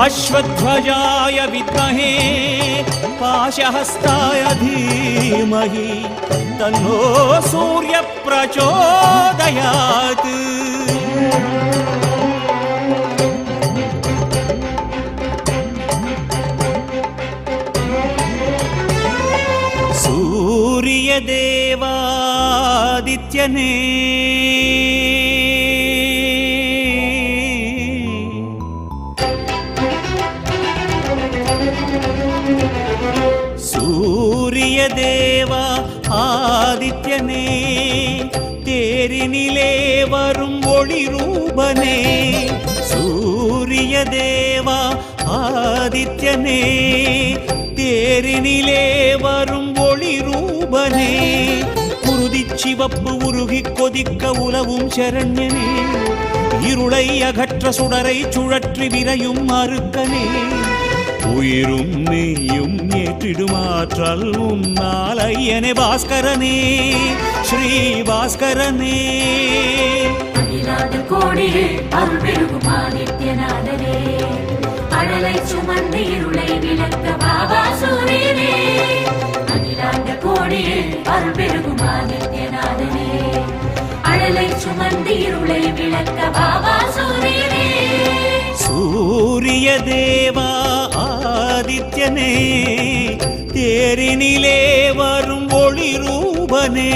अश्वध्वजाय विद्महे पाशहस्ताय धीमहि तन्नो सूर्य प्रचोदयात्। सूर्यदेवादित्यने सूर्यदेवा आदित्यने தேரினிலே வரும் ஒளி ரூபனே சூரியதேவா ஆதித்யனே தேரினிலே வரும் ஒளி ரூபனே குருதி சிவப்பு உருகி கொதிக்க உலவும் சரண்யனே இருளை அகற்ற சுடரை சுழற்றி விரையும் அருக்கனே உயிரும் மெய்யும் ஏற்றிடுமாற்றல் உன்னால் ஐயனே பாஸ்கரனே ஸ்ரீ பாஸ்கரனே அகிலாண்ட கோடியே அருள் பெருகும் ஆதித்யநாதனே அழலை சுமந்து இருளை விளக்க பாபா சூரியனே அகிலாண்ட கோடியே அருள் பெருகும் ஆதித்யநாதனே அழலை சுமந்து இருளை விளக்க பாபா சூரியனே சூரிய தேவா ஆதித்யனே தேரினிலே வரும் ஒளி ரூபனே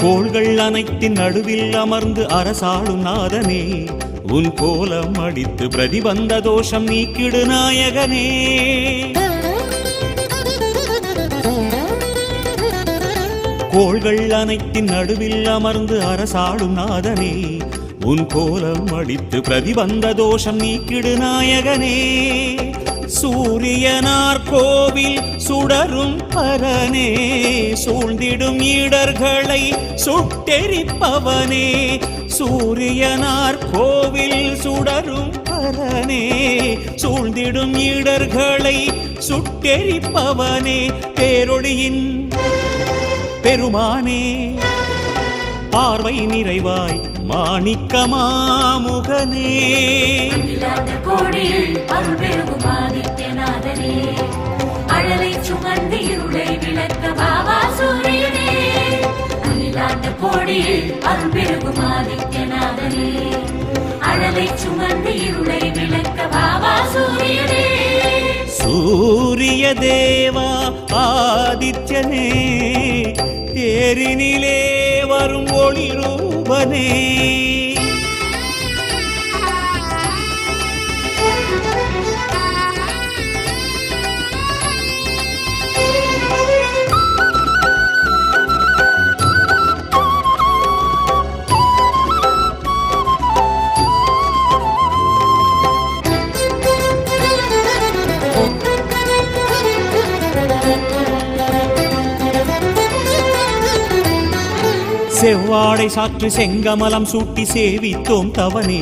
கோள்கள் அனைத்தின் நடுவில் அமர்ந்து அரசாளும் நாதனே உன் கோலம் அடித்து பிரதிபந்த தோஷம் நீக்கிடு நாயகனே கோள்கள் அனைத்தின் நடுவில் அமர்ந்து அரசாளும் நாதனே உன் கோலம் அடித்து பிரதிபந்த தோஷம் நீக்கிடு நாயகனே சூரியனார் கோவில் சுடரும் பரனே சூழ்ந்திடும் இடர்களை சுட்டெரிப்பவனே சூரியனார் கோவில் சுடரும் பரனே சூழ்ந்திடும் இடர்களை சுட்டெரிப்பவனே பேரொளியின் பெருமானே பார்வை நிறைவாய் மாணிக்கமாமுகனே கோடியில் அருள் பெருகும் ஆதித்யநாதனே அழலை சுமந்து இருளை விளக்க பாபா சூரியனே அகிலாண்ட கோடியில் அருள் பெருகும் ஆதித்யநாதனே அழலை சுமந்து இருளை விளக்க பாபா சூரியனே சூரிய தேவா ஆதித்யனே தேரினிலே வரும் ஒளி ரூபனே செவ்வாடை சாற்று செங்கமலம் சூட்டி சேவித்தோம் தவனே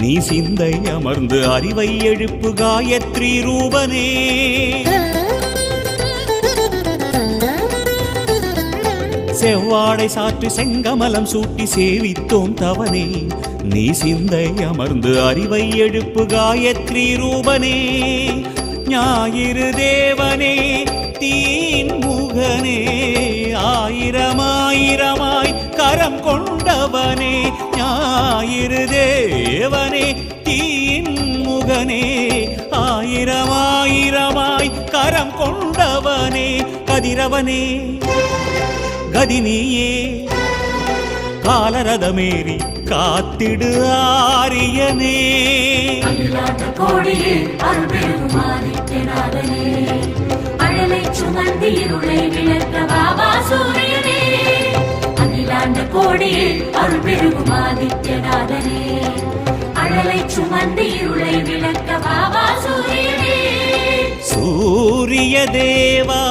நீ சிந்தை அமர்ந்து அறிவை எழுப்பு காயத்ரி ரூபனே செவ்வாடை சாற்று செங்கமலம் சூட்டி சேவித்தோம் தவனே நீ சிந்தை அமர்ந்து அறிவை எழுப்பு காயத்ரி ரூபனே ஞாயிறு தேவனே தீன் முகனே ஆயிரமாயிரமாய் கரம் கொண்டவனே ஞாயிறு தேவனே தீன் முகனே ஆயிரமாயிரமாய் கரம் கொண்டவனே கதிரவனே கதினியே காலரதமேறி காத்திடு ஆரியனே கோடியே அருள் பெருகும் ஆதித்யநாதனே அழலை சுமந்து இருளை விளக்க பாபா சூரியனே அகிலாண்ட கோடியே அருள் பெருகும் ஆதித்யநாதனே அழலை சுமந்து இருளை விளக்க பாபா சூரியனே சூரிய தேவா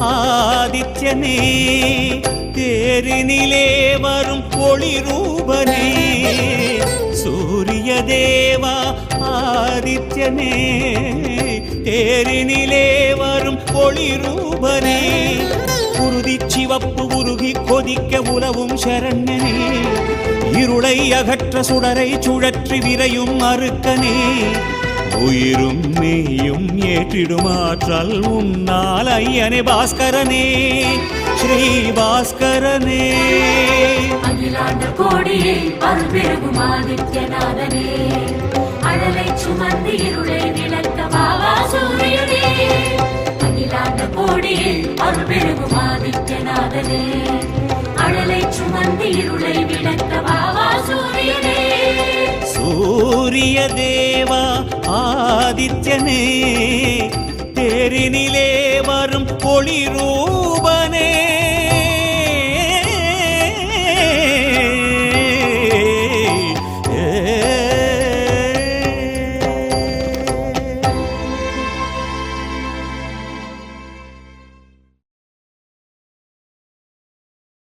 ஆதித்யனே தேரினிலே வரும் ஒளி ரூபனே சூரிய தேவா ஆதித்யனே தேரினிலே வரும் ஒளி ரூபனே குருதி சிவப்பு உருகி கொதிக்க உலவும் சரண்யனே இருளை அகற்ற சுடரை சுழற்றி விரையும் அருக்கனே உயிரும் மெய்யும் ஏற்றிடும் ஆற்றல் உன்னால் ஐயனே பாஸ்கரனே ஸ்ரீ பாஸ்கரனே அகிலாண்ட கோடியே அருள் பெருகும் ஆதித்யநாதனே அழலை சுமந்து இருளை விளக்க பாபா சூரியனே அகிலாண்ட கோடியே அருள் பெருகும் ஆதித்யநாதனே அழலை சுமந்து இருளை விளக்க பாபா சூரியனே சூரிய தேவா ஆதித்யனே தேரினிலே வரும் ஒளி ரூபனே